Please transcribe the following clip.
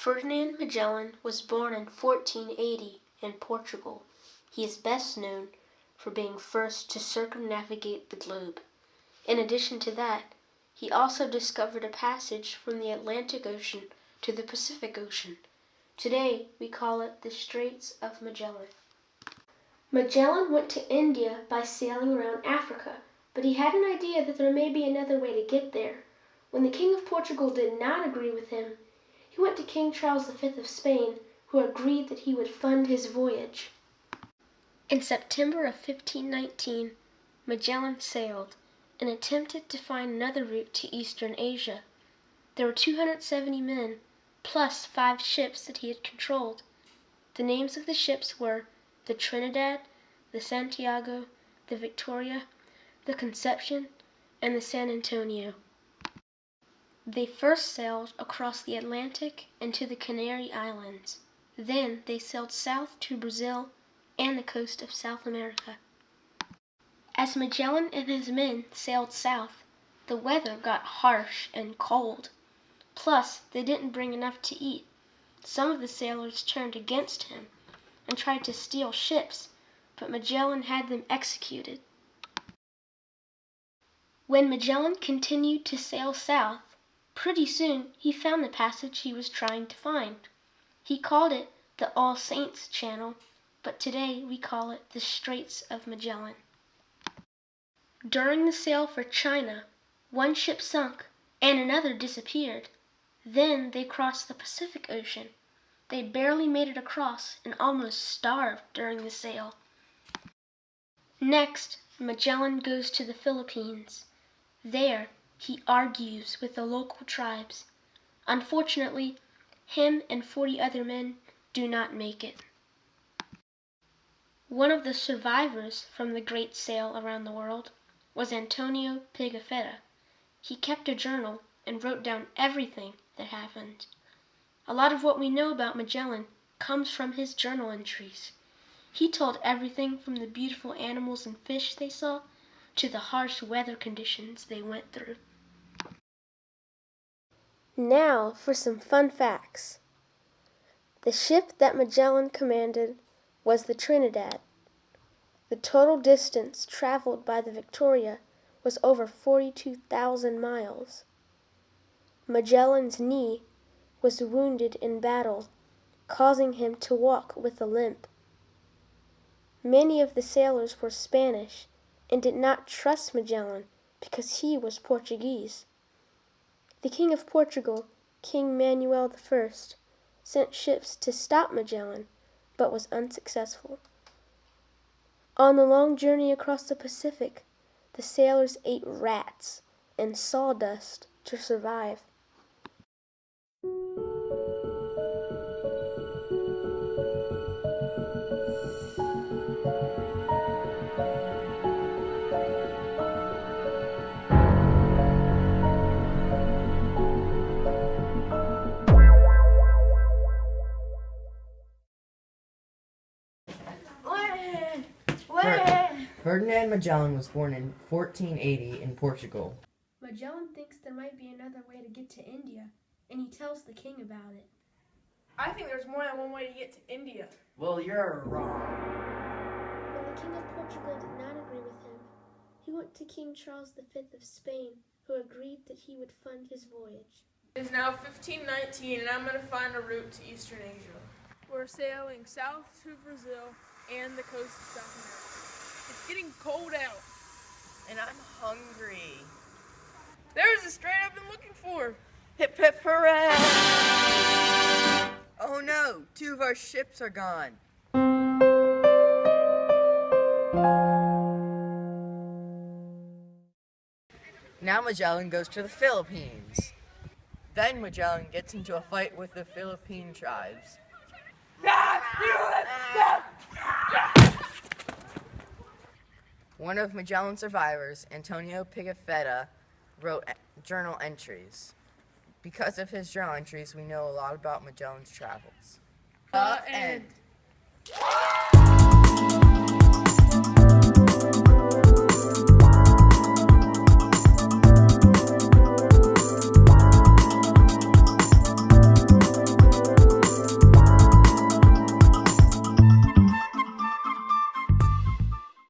Ferdinand Magellan was born in 1480 in Portugal. He is best known for being first to circumnavigate the globe. In addition to that, he also discovered a passage from the Atlantic Ocean to the Pacific Ocean. Today, we call it the Straits of Magellan. Magellan went to India by sailing around Africa, but he had an idea that there may be another way to get there. When the King of Portugal did not agree with him, he went to King Charles V of Spain, who agreed that he would fund his voyage. In September of 1519, Magellan sailed and attempted to find another route to Eastern Asia. There were 270 men, plus 5 ships that he had controlled. The names of the ships were the Trinidad, the Santiago, the Victoria, the Conception, and the San Antonio. They first sailed across the Atlantic and to the Canary Islands. Then they sailed south to Brazil and the coast of South America. As Magellan and his men sailed south, the weather got harsh and cold. Plus, they didn't bring enough to eat. Some of the sailors turned against him and tried to steal ships, but Magellan had them executed. When Magellan continued to sail south, pretty soon he found the passage he was trying to find. He called it the All Saints Channel, but today we call it the Straits of Magellan. During the sail for China, one ship sunk and another disappeared. Then they crossed the Pacific Ocean. They barely made it across and almost starved during the sail. Next, Magellan goes to the Philippines. There, he argues with the local tribes. Unfortunately, him and 40 other men do not make it. One of the survivors from the great sail around the world was Antonio Pigafetta. He kept a journal and wrote down everything that happened. A lot of what we know about Magellan comes from his journal entries. He told everything from the beautiful animals and fish they saw to the harsh weather conditions they went through. Now for some fun facts. The ship that Magellan commanded was the Trinidad. The total distance traveled by the Victoria was over 42,000 miles. Magellan's knee was wounded in battle, causing him to walk with a limp. Many of the sailors were Spanish and did not trust Magellan because he was Portuguese. The King of Portugal, King Manuel I, sent ships to stop Magellan, but was unsuccessful. On the long journey across the Pacific, the sailors ate rats and sawdust to survive. Ferdinand Magellan was born in 1480 in Portugal. Magellan thinks there might be another way to get to India, and he tells the king about it. I think there's more than one way to get to India. Well, you're wrong. When the King of Portugal did not agree with him, he went to King Charles V of Spain, who agreed that he would fund his voyage. It is now 1519, and I'm going to find a route to Eastern Asia. We're sailing south to Brazil and the coast of South America. It's getting cold out. And I'm hungry. There's the strait I've been looking for. Hip hip hooray! Oh no, 2 of our ships are gone. Now Magellan goes to the Philippines. Then Magellan gets into a fight with the Philippine tribes. One of Magellan's survivors, Antonio Pigafetta, wrote journal entries. Because of his journal entries, we know a lot about Magellan's travels. The end.